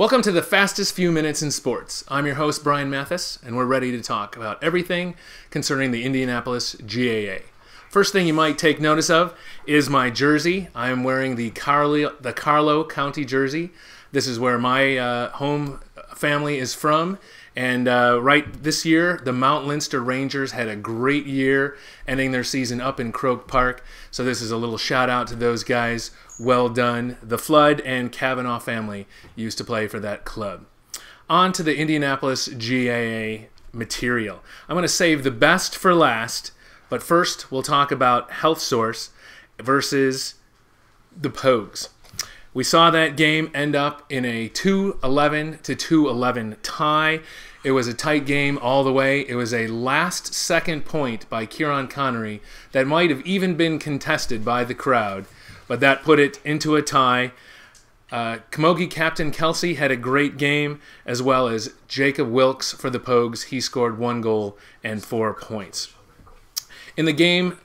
Welcome to the fastest few minutes in sports. I'm your host, Brian Mathis, and we're ready to talk about everything concerning the Indianapolis GAA. First thing you might take notice of is my jersey. I am wearing the Carlo County jersey. This is where my home family is from. And right this year, the Mount Leinster Rangers had a great year, ending their season up in Croke Park. So this is a little shout out to those guys. Well done. The Flood and Kavanaugh family used to play for that club. On to the Indianapolis GAA material. I'm going to save the best for last, but first we'll talk about Health Source versus the Pogues. We saw that game end up in a 2-11 to 2-11 tie. It was a tight game all the way. It was a last-second point by Kieran Connery that might have even been contested by the crowd, but that put it into a tie. Camogie captain Kelsey had a great game, as well as Jacob Wilkes for the Pogues. He scored 1 goal and 4 points. In the game,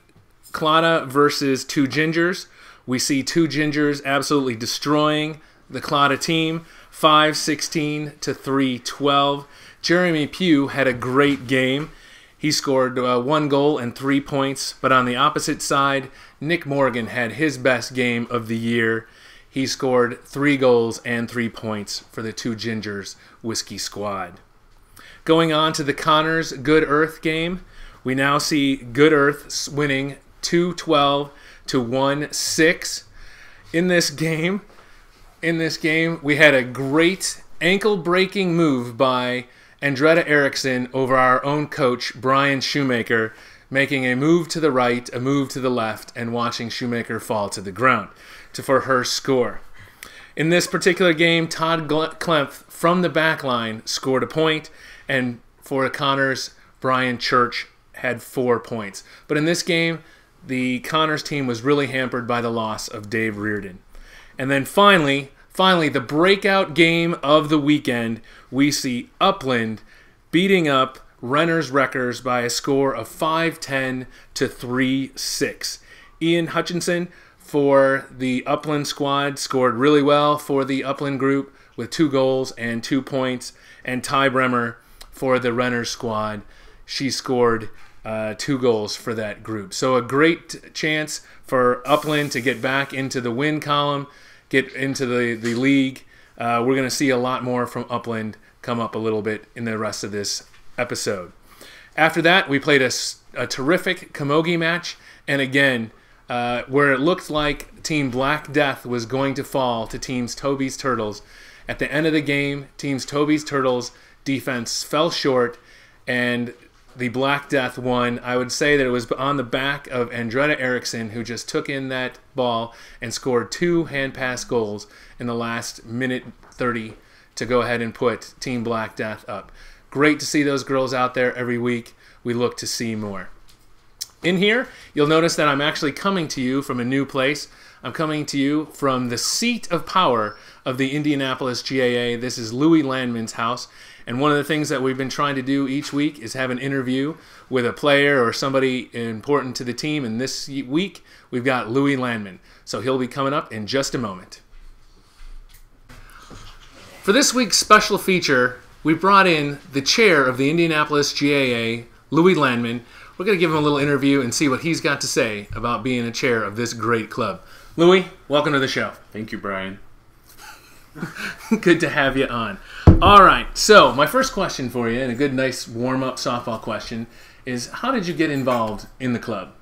Clada versus Two Gingers, we see Two Gingers absolutely destroying the Clada team, 5-16 to 3-12. Jeremy Pugh had a great game. He scored 1 goal and 3 points, but on the opposite side, Nick Morgan had his best game of the year. He scored 3 goals and 3 points for the Two Gingers Whiskey squad. Going on to the Connors Good Earth game, we now see Good Earth winning 2-12 to 1-6. In this game, we had a great ankle-breaking move by Andretta Eriksson over our own coach, Brian Shoemaker, making a move to the right, a move to the left, and watching Shoemaker fall to the ground for her score. In this particular game, Todd Klemp from the back line scored a point, and for Connors, Brian Church had 4 points. But in this game, the Connors team was really hampered by the loss of Dave Reardon. And then finally, the breakout game of the weekend, we see Upland beating up Renner's Wreckers by a score of 5-10 to 3-6. Ian Hutchinson for the Upland squad scored really well for the Upland group with 2 goals and 2 points. And Ty Bremer for the Renner's squad, she scored 2 goals for that group. So a great chance for Upland to get back into the win column, get into the league. We're going to see a lot more from Upland come up a little bit in the rest of this episode. After that, we played a terrific Camogie match, and again, where it looked like Team Black Death was going to fall to Team Toby's Turtles. At the end of the game, Team Toby's Turtles defense fell short, and the Black Death won. I would say that it was on the back of Andretta Eriksson, who just took in that ball and scored 2 hand-pass goals in the last minute 30 to go ahead and put Team Black Death up. Great to see those girls out there every week. We look to see more. In here, you'll notice that I'm actually coming to you from a new place. I'm coming to you from the seat of power of the Indianapolis GAA. This is Louie Landman's house. And one of the things that we've been trying to do each week is have an interview with a player or somebody important to the team. And this week, we've got Louie Landman. So he'll be coming up in just a moment. For this week's special feature, we brought in the chair of the Indianapolis GAA, Louie Landman. We're going to give him a little interview and see what he's got to say about being a chair of this great club. Louie, welcome to the show. Thank you, Brian. Good to have you on. All right, so my first question for you, and a good, nice, warm-up softball question, is how did you get involved in the club?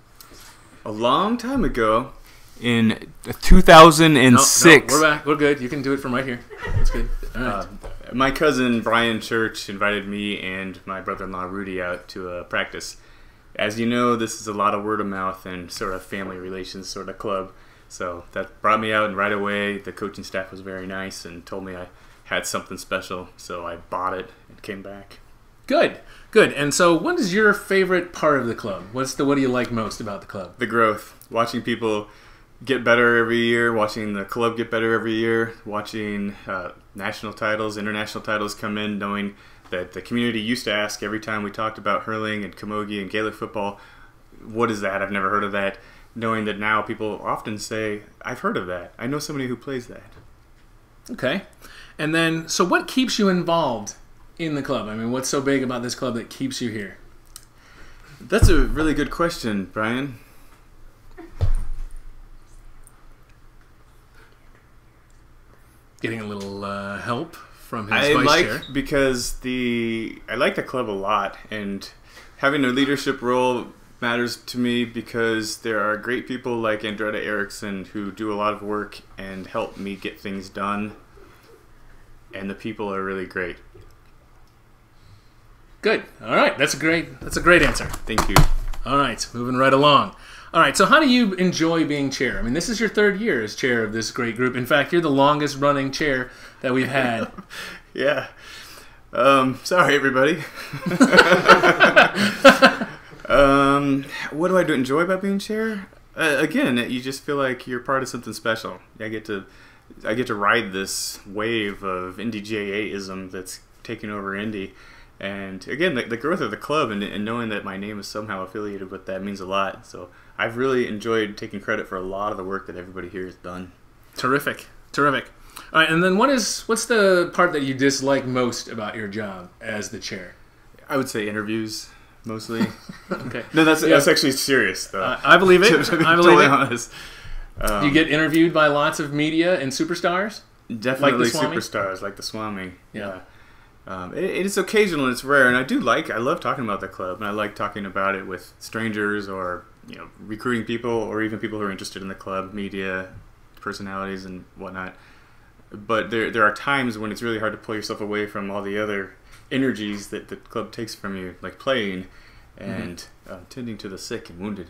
A long time ago, in 2006. No, we're back. We're good. You can do it from right here. That's good. All right. My cousin, Brian Church, invited me and my brother-in-law, Rudy, out to practice. As you know, this is a lot of word of mouth and sort of family relations sort of club. So that brought me out, and right away the coaching staff was very nice and told me I had something special. So I bought it and came back. Good, good. And so what is your favorite part of the club? What do you like most about the club? The growth. Watching people get better every year, watching the club get better every year, watching national titles, international titles come in, knowing that the community used to ask every time we talked about hurling and camogie and Gaelic football, what is that? I've never heard of that. Knowing that now people often say, I've heard of that. I know somebody who plays that. Okay. And then, so what keeps you involved in the club? I mean, what's so big about this club that keeps you here? That's a really good question, Brian. Getting a little help from his vice chair. Because I like the club a lot, and having a leadership role matters to me because there are great people like Andretta Eriksson who do a lot of work and help me get things done, and the people are really great. Good. All right. That's a great answer. Thank you. All right. Moving right along. All right. So how do you enjoy being chair? I mean, this is your 3rd year as chair of this great group. In fact, you're the longest running chair that we've had. Yeah. Sorry, everybody. What do I enjoy about being chair? Again, you just feel like you're part of something special. I get to ride this wave of Indy GAA-ism that's taking over Indy. And again, the growth of the club and knowing that my name is somehow affiliated with that means a lot. So I've really enjoyed taking credit for a lot of the work that everybody here has done. Terrific. Terrific. All right, and then what's the part that you dislike most about your job as the chair? I would say interviews, mostly. Okay. No, that's actually serious, though. I believe it. To be I believe totally it. honest. You get interviewed by lots of media and superstars? Definitely like the Swami? superstars, like the Swami. Yeah. It is occasional and it's rare, and I love talking about the club, and I like talking about it with strangers or recruiting people or even people who are interested in the club, media, personalities, and whatnot. But there are times when it's really hard to pull yourself away from all the other energies that the club takes from you, like playing and tending to the sick and wounded.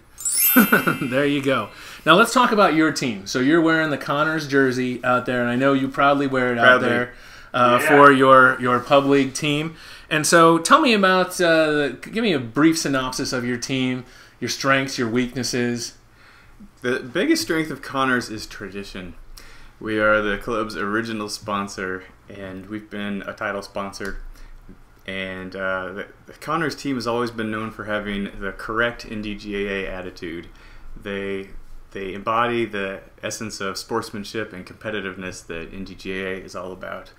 There you go. Now let's talk about your team. So you're wearing the Connors jersey out there, and I know you proudly wear it out there for your pub league team. And so tell me about, give me a brief synopsis of your team, your strengths, your weaknesses. The biggest strength of Connors is tradition. We are the club's original sponsor, and we've been a title sponsor. And the Connors team has always been known for having the correct Indy GAA attitude. They embody the essence of sportsmanship and competitiveness that Indy GAA is all about.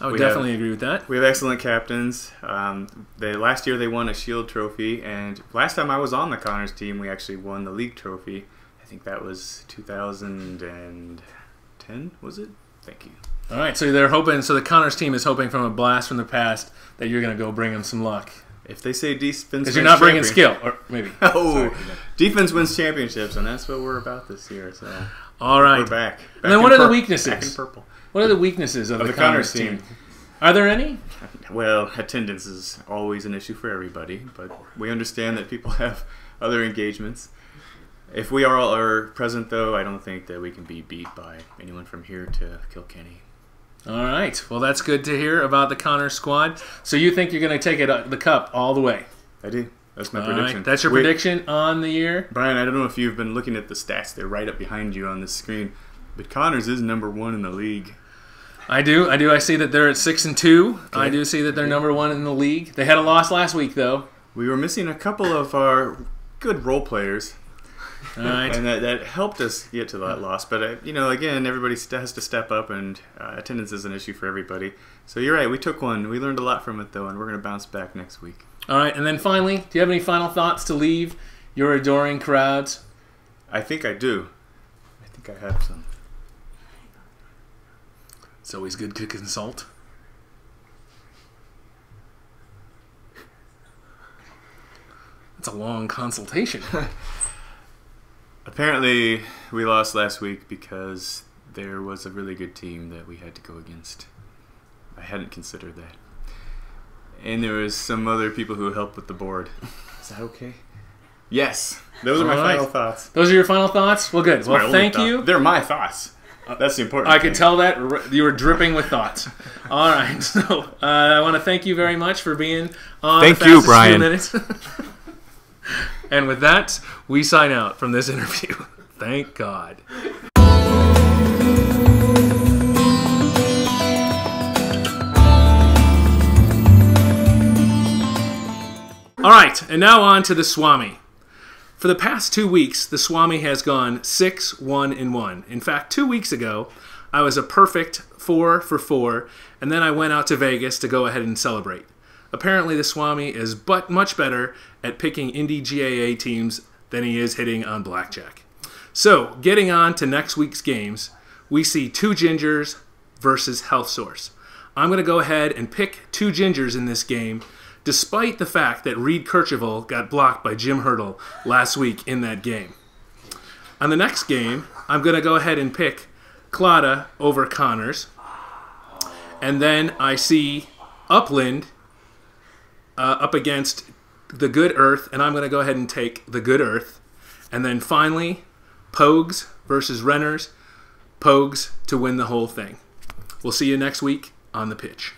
I would definitely agree with that. We have excellent captains. Last year they won a Shield trophy, and last time I was on the Connors team, we actually won the league trophy. I think that was 2010, was it? Thank you. All right, so they're hoping. So the Connors team is hoping from a blast from the past that you're going to go bring them some luck. If they say defense, because you're not bringing skill, or maybe. Oh, defense wins championships, and that's what we're about this year. So, all right, we're back. And then what are the weaknesses? Back in purple. What are the weaknesses of the Connors team? Are there any? Well, attendance is always an issue for everybody, but we understand that people have other engagements. If we all are present, though, I don't think that we can be beat by anyone from here to Kilkenny. All right. Well, that's good to hear about the Connors squad. So you think you're going to take the cup all the way? I do. That's my prediction. Right. That's your prediction on the year? Brian, I don't know if you've been looking at the stats. They're right up behind you on the screen. But Connors is #1 in the league. I do. I see that they're at 6-2. Okay. I do see that they're #1 in the league. They had a loss last week, though. We were missing a couple of our good role players. All right. And that helped us get to that loss. But, again, everybody has to step up, and attendance is an issue for everybody. So you're right. We took one. We learned a lot from it, though, and we're going to bounce back next week. All right. And then finally, do you have any final thoughts to leave your adoring crowds? I think I do. I think I have some. It's always good to consult. That's a long consultation. Apparently, we lost last week because there was a really good team that we had to go against. I hadn't considered that. And there was some other people who helped with the board. Is that okay? Yes. Those are my final thoughts. Those are your final thoughts? Well, good. Well, thank you. They're my thoughts. That's the important thing. I could tell that you were dripping with thoughts. All right. So I want to thank you very much for being on Thank you, Brian. Minutes. And with that, we sign out from this interview. Thank God. All right, and now on to the Swami. For the past 2 weeks, the Swami has gone 6-1-1. In fact, 2 weeks ago, I was a perfect 4 for 4, and then I went out to Vegas to go ahead and celebrate. Apparently the Swami is much better at picking Indy GAA teams than he is hitting on blackjack. So, getting on to next week's games, we see 2 Gingers versus Health Source. I'm going to go ahead and pick 2 Gingers in this game, despite the fact that Reed Kercheval got blocked by Jim Hurdle last week in that game. On the next game, I'm going to go ahead and pick Claudia over Connors. And then I see Upland up against the Good Earth, and I'm going to go ahead and take the Good Earth. And then finally, Pogues versus Renners. Pogues to win the whole thing. We'll see you next week on the pitch.